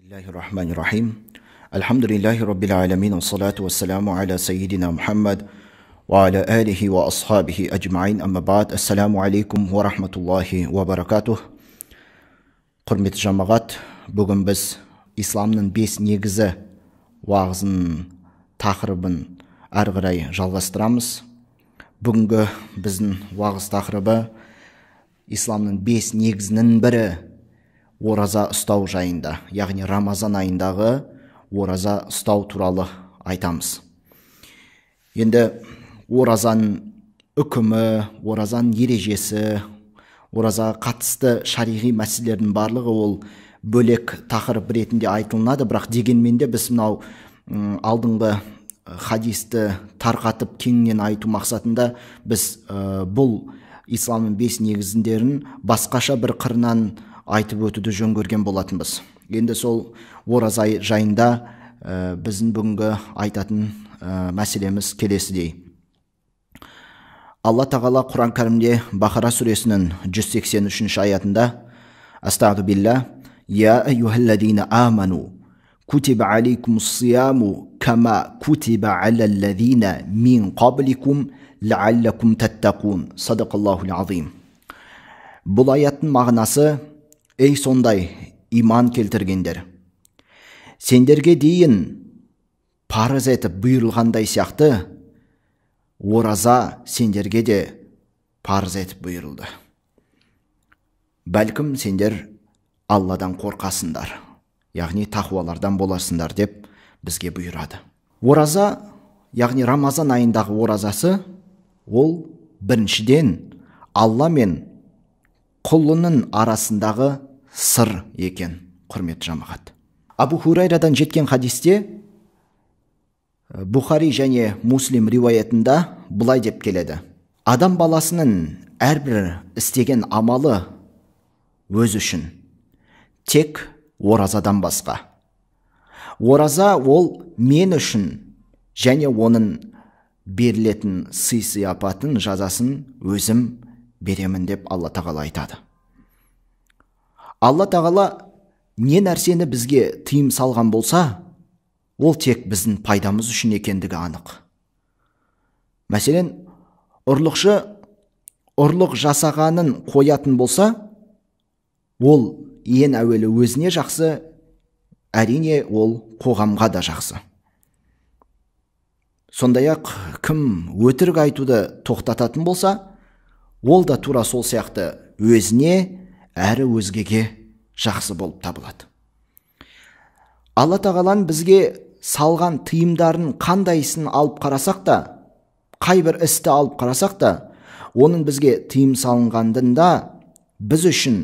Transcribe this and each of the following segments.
Bismillahirrahmanirrahim. Elhamdülillahi Rabbil alemin. Salatu vesselamu ala seyyidina Muhammed ve ala alihi ve ashabihi ecmain. Amma ba'd. Esselamu aleykum ve rahmetullahi ve barakatuh. Құрметті жамағат, бүгін біз исламның 5 негізі уағызының тақырыбын әрі қарай жалғастырамыз. Бүгінгі біздің уағыз тақырыбы исламның 5 негізінің бірі ораза ұстау жайында, яғни Рамазан айындағы ораза ұстау туралы айтамыз. Енді оразаның үкімі, оразаның ережесі, оразаға қатысты шариғи мәселелердің барлығы ол бөлек тақырып ретінде айтылынады, бірақ дегенмен де біз мынау алдыңғы хадисті тарқатып кеңінен айту мақсатында біз бұл исламның 5 негізіндерін басқаша бір қырынан айтып өтуді жөн көрген болатынбыз. Енді сол ораза жайында біздің бүгінгі айтатын мәселеміз келесідей. Алла тағала Құран кәрімде Бақара сүресінің 183 аятында Астағфиру билла, я айюхаллазина аману кутиба алейкумус сияму кама кутиба алаллазина мин қабликум лааллакум таттақун. Садақаллахул азим. Бұл аяттың мағынасы: ей сондай иман келтіргендер, сендерге дейін парыз етіп бұйырылғандай сияқты ораза сендерге де парыз етіп бұйырылды. Бәлкім сендер Алладан қорқасыңдар, яғни тақуалардан боласыңдар деп бізге бұйырады. Ораза, яғни Рамазан айындағы оразасы, ол біріншіден Алла мен құлының арасындағы сыр екен, құрметті жамағат. Абу Хурайрадан жеткен хадисте Бухари және Муслим риуаятында былай деп келеді: адам баласының әрбір істеген амалы өз үшін, тек оразадан басқа. Ораза ол мен үшін және оның берілетін сый-сияпатын жазасын өзім беремін деп Алла тағала айтады. Алла тағала не нәрсені бізге тыйым салған болса, ол тек біздің пайдамыз үшін екендігі анық. Мәселен, ұрлықшы ұрлық жасағанын қоятын болса, ол ең әуелі өзіне жақсы, әрине ол қоғамға да жақсы. Сондай-ақ кім өтірік айтуды тоқтататын болса, ол да тура сол сияқты өзіне әрі өзгеге жақсы болып табылады. Алла тағаланың бізге салған тыйымдарын қандайсын алып қарасақ та, қай бір істі алып қарасақ та, оның бізге тыйым салынғандығында біз үшін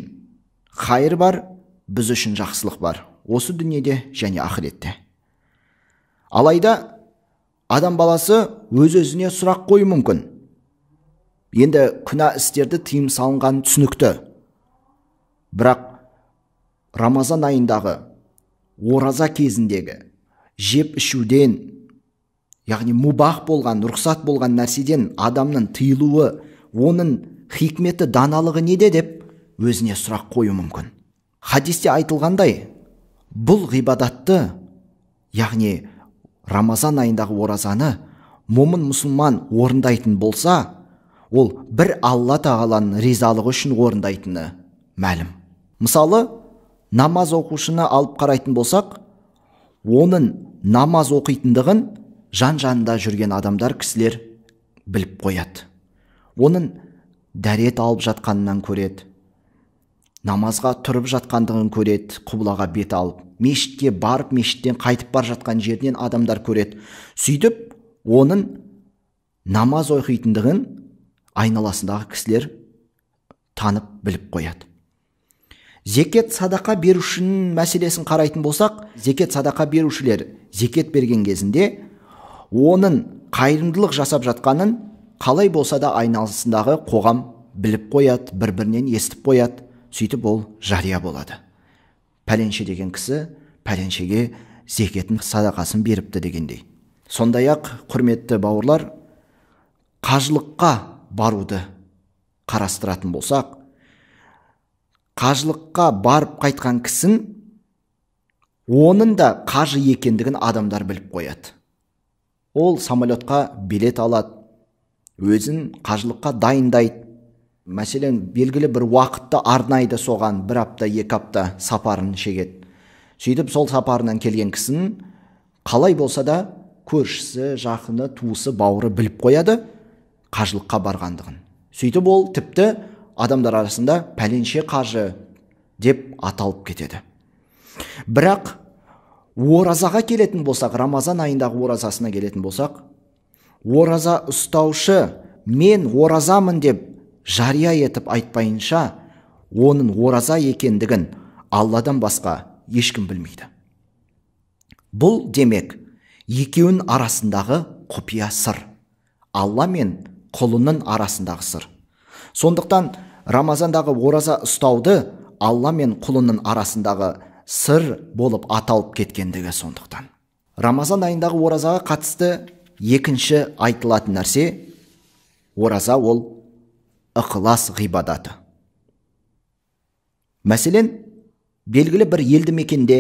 хайыр бар, біз үшін жақсылық бар, осы дүниеде және ақыретте. Алайда адам баласы өз-өзіне сұрақ қою мүмкін. Енді күнә істерді тыйым салынған түсінікті. Бірақ Рамазан айындағы ораза кезіндегі жеп ішуден, яғни мубах болған, рұқсат болған нәрседен адамның тыйылуы, оның хикметі, даналығы неде деп өзіне сұрақ қою мүмкін. Хадисте айтылғандай, бұл ғибадатты, яғни Рамазан айындағы оразаны момын мұсылман орындайтын болса, ол бір Алла тағаланың ризалығы үшін орындайтыны мәлім. Мысалы, намаз оқушыны алып қарайтын болсақ, оның намаз оқитындығын жан-жанында жүрген адамдар, кісілер біліп қояды. Оның дәрет алып жатқанынан көреді, намазға тұрып жатқандығын көреді, құблаға бет алып, мешітке барып, мешіттен қайтып бар жатқан жерінен адамдар көреді. Сөйтіп, оның намаз оқитындығын айналасындағы кісілер танып біліп қояды. Зекет садақа берушінің мәселесін қарайтын болсақ, зекет садақа берушілер зекет берген кезінде оның қайырымдылық жасап жатқанын қалай болса да айналасындағы қоғам біліп қояды, бір-бірінен естіп қояды. Сөйтіп ол жария болады. Пәленше деген кісі пәленшеге зекетін садақасын беріпті дегендей. Сондай-ақ, құрметті бауырлар, қажылыққа баруды қарастыратын болсақ, қажылыққа барып қайтқан кісін оның да қажы екендігін адамдар біліп қояды. Ол самолетқа билет алады, өзін қажылыққа дайындайды. Мәселен, белгілі бір уақытта арнайды соған 1 апта, 2 апта сапарын шегеді. Сөйтіп сол сапарынан келген кісінің қалай болса да көршісі, жақыны, туысы, бауыры біліп қояды қажылыққа барғандығын. Сөйтіп ол тіпті адамдар арасында пәленше қажы деп аталып кетеді. Бірақ оразаға келетін болсақ, Рамазан айындағы оразасына келетін болсақ, ораза ұстаушы мен оразамын деп жария етіп айтпайынша, оның ораза екендігін Алладан басқа ешкім білмейді. Бұл демек екеуінің арасындағы құпия сыр, Алла мен құлының арасындағы сыр. Сондықтан Рамазандағы ораза ұстауды Алла мен құлының арасындағы сыр болып аталып кеткендігі сондықтан. Рамазан айындағы оразаға қатысты екінші айтылатын нәрсе, ораза ол ықылас ғибадаты. Мәселен, белгілі бір елді мекенде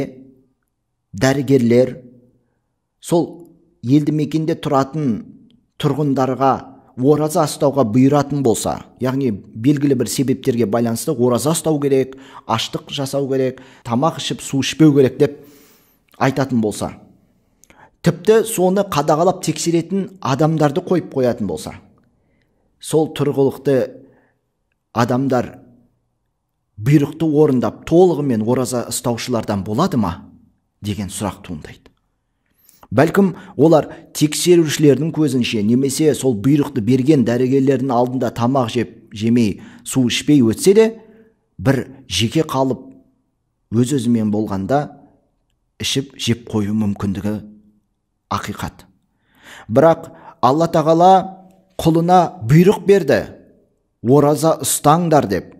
дәрігерлер сол елді мекенде тұратын тұрғындарға ораза ұстауға бұйыратын болса, яғни белгілі бір себептерге байланысты ораза ұстау керек, аштық жасау керек, тамақ ішіп су ішпеу керек деп айтатын болса, тіпті соны қадағалап тексеретін адамдарды қойып қоятын болса, сол тұрғылықты адамдар бұйрықты орындап толығымен ораза ұстаушылардан болады ма деген сұрақ туындайды. Бәлкім олар тексерушілердің көзінше немесе сол бұйрықты берген дәрігерлердің алдында тамақ жемей, су ішпей өтсе де, бір жеке қалып өз-өзімен болғанда ішіп жеп қою мүмкіндігі ақиқат. Бірақ Алла тағала құлына бұйрық берді, ораза ұстаңдар деп.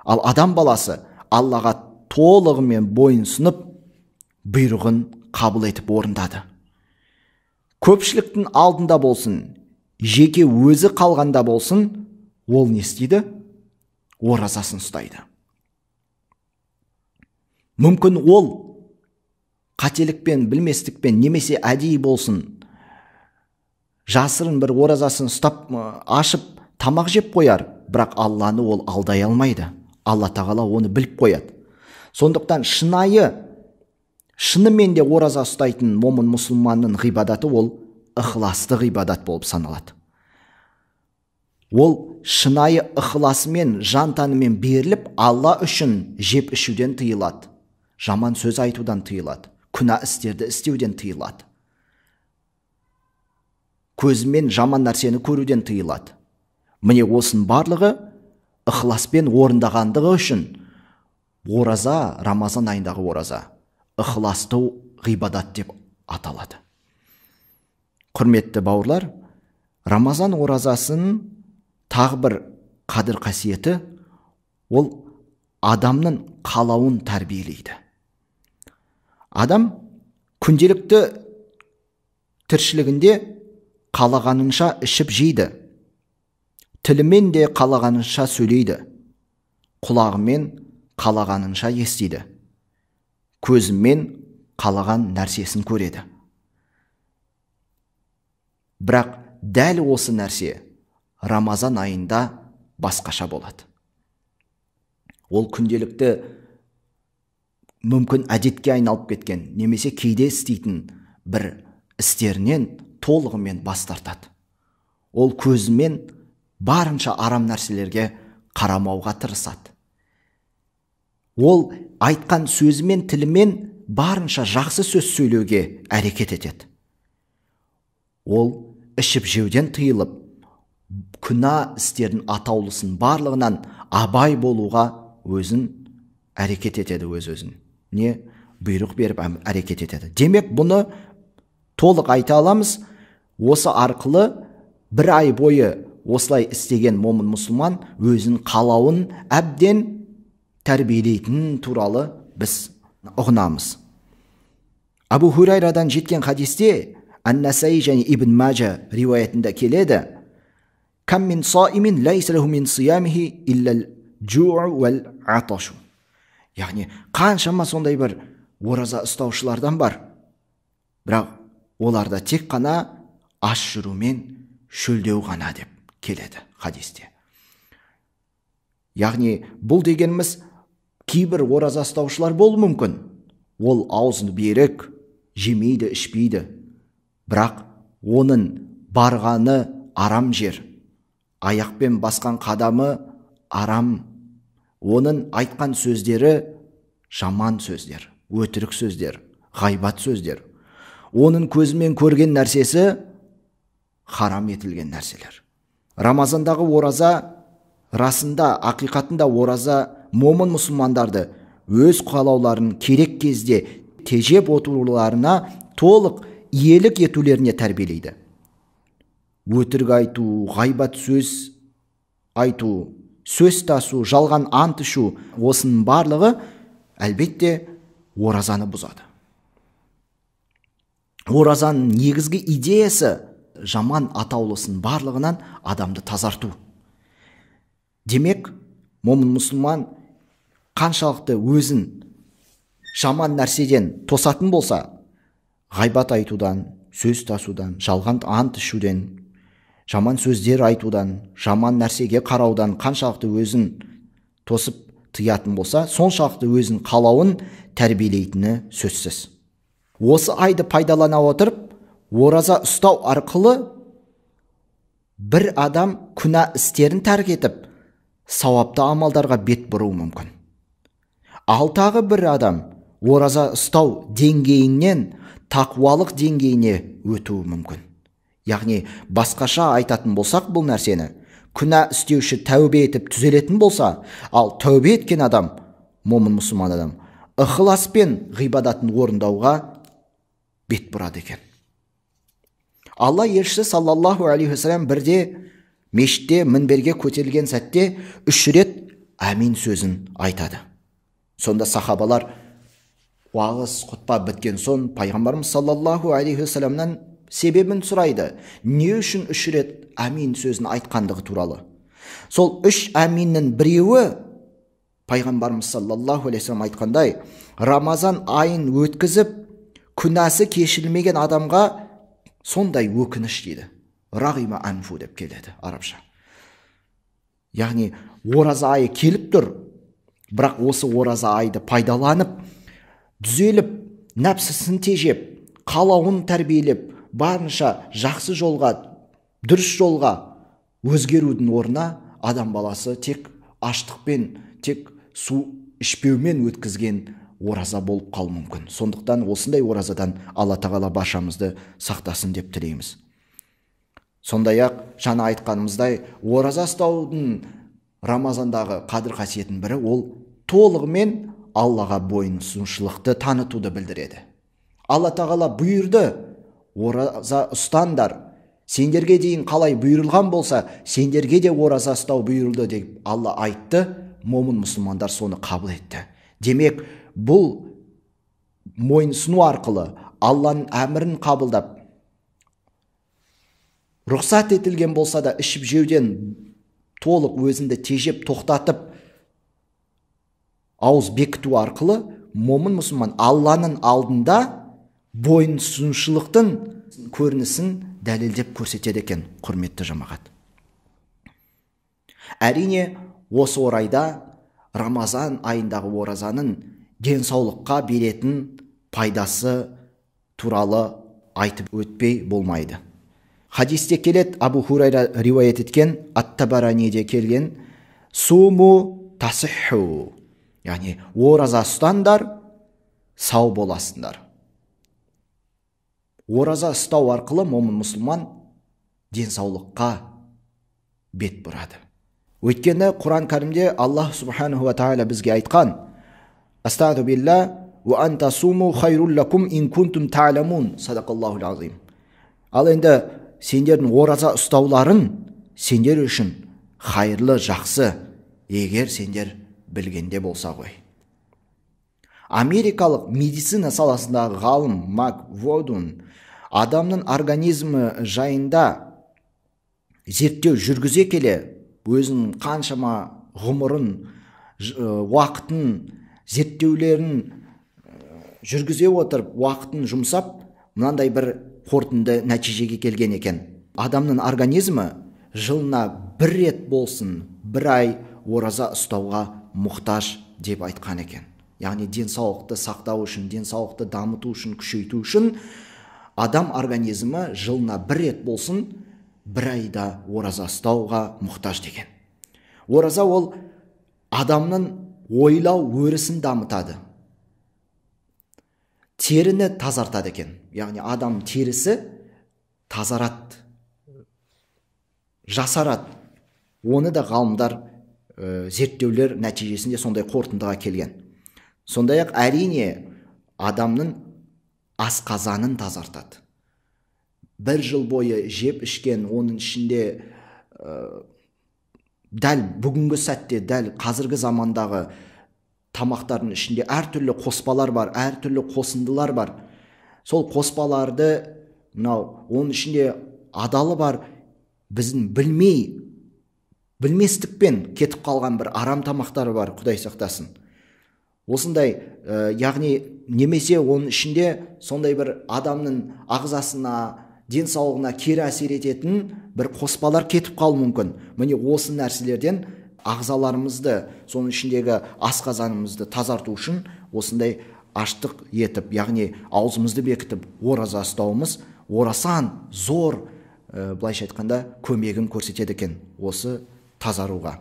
Ал адам баласы Аллаға толығымен бойынсынып, бұйрығын қабыл етіп орындады. Көпшіліктің алдында болсын, жеке өзі қалғанда болсын, ол не істейді? Оразасын ұстайды. Мүмкін ол қателікпен, білместікпен, немесе әдейі болсын, жасырын бір оразасын ұстап, ашып, тамақ жеп қояр, бірақ Алланы ол алдай алмайды. Алла тағала оны біліп қояды. Сондықтан шынымен де ораза ұстайтын момын мұсылманның ғибадаты ол ықыласты ғибадат болып саналады. Ол шынайы ықыласымен, жан-тәнімен беріліп, Алла үшін жеп ішуден тыйылады, жаман сөз айтудан тыйылады, күнә істерді істеуден тыйылады, көзімен жаман нәрсені көруден тыйылады. Міне осының барлығы ықыласпен орындағандығы үшін ораза, Рамазан айындағы ораза, ықыласты ғибадат деп аталады. Құрметті бауырлар, Рамазан оразасын тағы бір қадір қасиеті, ол адамның қалауын тәрбиелейді. Адам күнделікті тіршілігінде қалағанынша ішіп жейді, тілімен де қалағанынша сөйлейді, құлағымен қалағанынша естиді, көзімен қалаған нәрсесін көреді. Бірақ дәл осы нәрсе Рамазан айында басқаша болады. Ол күнделікті мүмкін әдетке айналып кеткен, немесе кейде істейтін бір істерінен толығымен бас тартады. Ол көзімен барынша арам нәрселерге қарамауға тырысады. Ол айтқан сөзімен, тілімен барынша жақсы сөз сөйлеуге әрекет етеді. Ол ішіп жеуден тыйылып, күнә істердің атаулысын барлығынан абай болуға өзін әрекет етеді, өз-өзін. Не бұйрық беріп әрекет етеді. Демек, бұны толық айта аламыз. Осы арқылы бір ай бойы осылай істеген момын мұсылман өзін қалауын әбден тәрбиелейтін туралы біз ұғынамыз. Абу Хурайрадан жеткен хадисте Ан-Насаи және Ибн Мажа риуаятында келеді: «Кам мин саимин лайса лаху мин сиямихи иллал жуъу вал аташу». Яғни қаншама сондай бір ораза ұстаушылардан бар, бірақ оларда тек қана аш жүрумен шөлдеу ғана деп келеді хадисте. Яғни бұл дегеніміз кейбір ораза ұстаушылар болуы мүмкін. Ол аузын берік, жемейді, ішпейді, бірақ оның барғаны арам жер, аяқпен басқан қадамы арам, оның айтқан сөздері жаман сөздер, өтірік сөздер, ғайбат сөздер, оның көзімен көрген нәрсесі харам етілген нәрселер. Рамазандағы ораза расында, ақиқатында ораза момын мұсылмандарды өз қалауларын керек кезде тежеп отыруларына, толық иелік етулеріне тәрбиелейді. Өтірік айту, ғайбат сөз айту, сөз тасу, жалған ант ішу, осының барлығы әлбетте оразаны бұзады. Оразаның негізгі идеясы жаман атаулысын барлығынан адамды тазарту. Демек, момын мұсылман қаншалықты өзін жаман нәрседен тосатын болса, ғайбат айтудан, сөз тасудан, жалған ант ішуден, жаман сөздер айтудан, жаман нәрсеге қараудан қаншалықты өзін тосып тыятын болса, соншалықты өзін қалауын тәрбиелейтіні сөзсіз. Осы айды пайдалана отырып, ораза ұстау арқылы бір адам күнә істерін тәрк етіп, сауапты амалдарға бет бұруы мүмкін. Ал тағы бір адам ораза ұстау деңгейінен тақуалық деңгейіне өтуі мүмкін. Яғни басқаша айтатын болсақ бұл нәрсені, күнә істеуші тәубе етіп түзелетін болса, ал тәубе еткен адам, момын мұсылман адам, ықыласпен ғибадатын орындауға бет бұрады екен. Алла елшісі саллаллаху алейхи вассалам бірде мешітте мінберге көтерілген сәтте 3 рет әмин сөзін айтады. Сонда сахабалар уағыз құтпа біткен соң пайғамбарымыз саллаллаху алейхи вассаламнан себебін сұрайды. Не үшін 3 рет әмин сөзін айтқандығы туралы? Сол 3 әминнің біреуі пайғамбарымыз саллаллаху алейхи вассалам айтқандай, Рамазан айын өткізіп күнәсі кешірілмеген адамға сондай өкініш дейді. Рағима анфу деп келеді арабша. Яғни ораза айы келіп тұр, бірақ осы ораза айды пайдаланып, дүзеліп, нәпсісін тежеп, қалауын тәрбиелеп, барынша жақсы жолға, дұрыс жолға өзгерудің орнына адам баласы тек аштықпен, тек су ішпеумен өткізген ораза болып қалуы мүмкін. Сондықтан осындай оразадан Алла тағала баршамызды сақтасын деп тілейміз. Сондай-ақ жаңа айтқанымыздай, ораза ұстаудың Рамазандағы қадір қасиетінің бірі ол толығымен Аллаға бойынсұнушылықты танытуды білдіреді. Алла тағала бұйырды, ораза ұстандар, сендерге дейін қалай бұйырылған болса, сендерге де ораза ұстау бұйырылды деп Алла айтты, момын мұсылмандар соны қабыл етті. Демек, бұл мойынсыну арқылы Алланың әмірін қабылдап, рұқсат етілген болса да ішіп жеуден толық өзінді тежеп тоқтатып, ауыз бекіту арқылы момын мұсылман Алланың алдында бойынсұнушылықтың көрінісін дәлелдеп көрсетеді екен, құрметті жамағат. Әрине, осы орайда Рамазан айындағы оразаның денсаулыққа беретін пайдасы туралы айтып өтпей болмайды. Хадисте келет, Абу Хурайра риуаят еткен, Ат-Табараниде келген, суму тасиху, яғни ораза ұстандар, сау боласындар. Ораза ұстау арқылы момын мұсылман денсаулыққа бет бұрады. Өйткені Құран кәрімде Аллах субханаху ва тағала бізге айтқан, Астағфиру билла ва анта суму хайрул лакум ин кунтум та'ламун. Садақаллахул азим. Ал енді сендердің ораза ұстауларын сендер үшін хайырлы, жақсы, егер сендер білгенде болса ғой. Америкалық медицина саласындағы ғалым Мак Водун адамның организмі жайында зерттеу жүргізе келе, өзінің қаншама ғұмырын, уақытын, зерттеулерін жүргізе отырып уақытын жұмсап мынандай бір қорытынды нәтижеге келген екен. Адамның организмі жылына бір рет болсын бір ай ораза ұстауға мұқтаж деп айтқан екен. Яғни денсаулықты сақтау үшін, денсаулықты дамыту үшін, күшейту үшін адам организмі жылына бір рет болсын бір айда ораза ұстауға мұқтаж деген. Ораза ол адамның ойлау өрісін дамытады, теріні тазартады екен. Яғни адам терісі тазарады, жасарады. Оны да ғалымдар зерттеулер нәтижесінде сондай қорытындыға келген. Сондай-ақ әрине адамның асқазанын тазартады. Бір жыл бойы жеп ішкен, оның ішінде дәл бүгінгі сәтте, дәл қазіргі замандағы тамақтардың ішінде әртүрлі қоспалар бар, әртүрлі қосындылар бар. Сол қоспаларды, оның ішінде адалы бар, біздің білместікпен кетіп қалған бір арам тамақтары бар, Құдай сақтасын. Осындай, яғни немесе оның ішінде сондай бір адамның ағзасына, денсаулығына кері әсер ететін бір қоспалар кетіп қалуы мүмкін. Міне осы нәрселерден ағзаларымызды, соның ішіндегі асқазанымызды тазарту үшін осындай аштық етіп, яғни аузымызды бекітіп ораза ұстауымыз орасан зор, былайша айтқанда, көмегін көрсетеді екен осы тазаруға.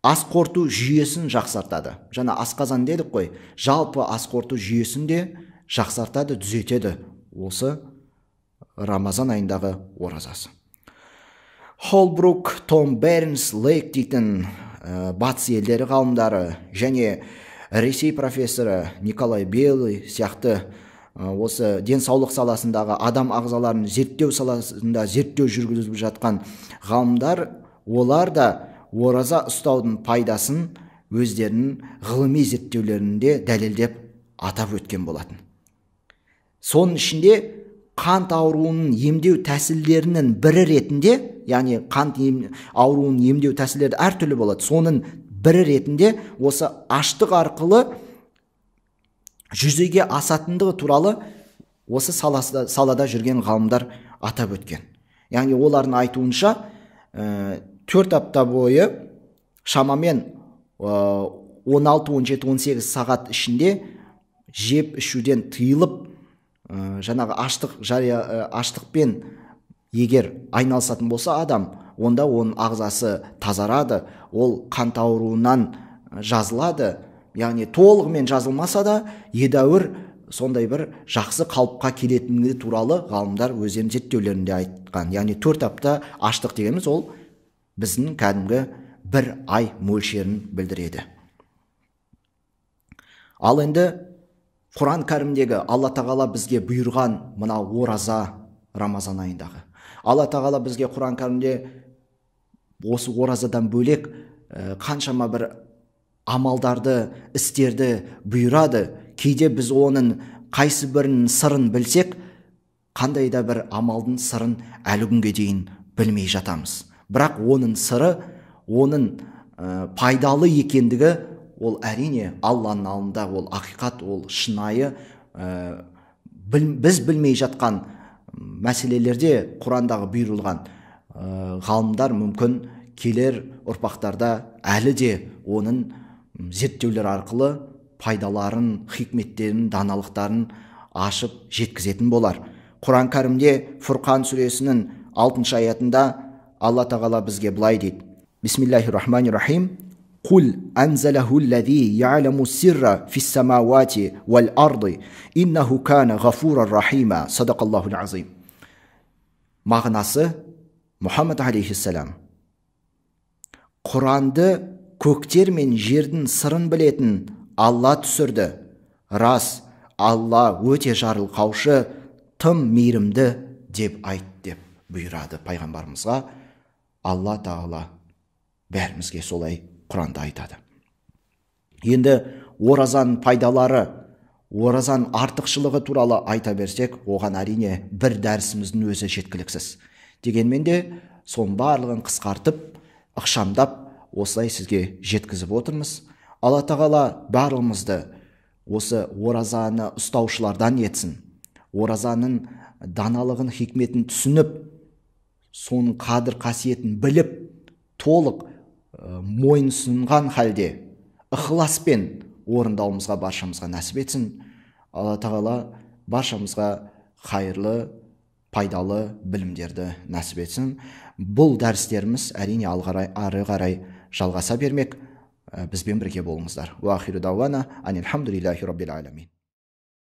Ас қорыту жүйесін жақсартады. Жаңа асқазан дедік қой, жалпы ас қорыту жүйесін де жақсартады, түзетеді осы Рамазан айындағы оразасы. Холбрук, Том Бернс, Лейк дейтін батыс елдері ғалымдары және Ресей профессоры Николай Белый сияқты осы денсаулық саласындағы адам ағзаларын зерттеу саласында зерттеу жүргізіп жатқан ғалымдар, олар да ораза ұстаудың пайдасын өздерінің ғылыми зерттеулерінде дәлелдеп атап өткен болатын. Соның ішінде қант ауруының емдеу тәсілдерінің бірі ретінде, яғни қант ауруының емдеу тәсілдері әртүрлі болады. Соның бірі ретінде осы аштық арқылы жүзеге асатындығы туралы осы салада жүрген ғалымдар атап өткен. Яғни олардың айтуынша 4 апта бойы шамамен 16, 17, 18 сағат ішінде жеп ішуден тыйылып, жаңағы аштықпен егер айналысатын болса адам, онда оның ағзасы тазарады, ол қант ауруынан жазылады, яғни толығымен жазылмаса да едәуір сондай бір жақсы қалыпқа келетіндігі туралы ғалымдар өздерінің зерттеулерінде айтқан. Яғни 4 апта аштық дегеніміз ол біздің кәдімгі бір ай мөлшерін білдіреді. Ал енді Құран кәрімдегі Алла тағала бізге бұйырған мына ораза Рамазан айындағы. Алла тағала бізге Құран кәрімде осы оразадан бөлек қаншама бір амалдарды, істерді бұйырады. Кейде біз оның қайсы бірінің сырын білсек, қандай да бір амалдың сырын әлі күнге дейін білмей жатамыз. Бірақ оның сыры, оның пайдалы екендігі, ол әрине Алланың алдында ол ақиқат, ол шынайы. Біз білмей жатқан мәселелерде Құрандағы бұйырылған ғалымдар мүмкін келер ұрпақтарда әлі де оның зерттеулер арқылы пайдаларын, хикметтерін, даналықтарын ашып жеткізетін болар. Құран кәрімде Фурқан сүресінің 6 аятында Алла тағала бізге былай дейді: Бисмиллахир-рахманир-рахим. Қул анзалаху аллази я'ламу сирра фис-самавати вал-арди иннаху кана ғафурар-рахима. Садақаллахул азим. Мағынасы: Мұхаммад алейхиссалам Құранды көктер мен жердің сырын білетін Алла түсірді. Рас, Алла өте жарылқаушы, тым мейірімді деп айт деп бұйырады пайғамбарымызға Алла тағала. Бәрімізге солай Құранда айтады. Енді оразаның пайдалары, оразаның артықшылығы туралы айта берсек, оған әрине бір дәрісіміздің өзі жеткіліксіз. Дегенмен де соның барлығын қысқартып, ықшамдап осылай сізге жеткізіп отырмыз. Алла тағала барлығымызды осы оразаны ұстаушылардан етсін. Оразаның даналығын, хикметін түсініп, соның қадір қасиетін біліп, толық мойынсұнған халде ықыласпен орындауымызға баршамызға нәсіп етсін. Алла тағала баршамызға қайырлы, пайдалы білімдерді нәсіп етсін. Бұл дәрістеріміз әрине ары қарай жалғаса бермек. Бізбен бірге болыңыздар. Уа ахиру дауана анил хамдулиллахи раббил аламин.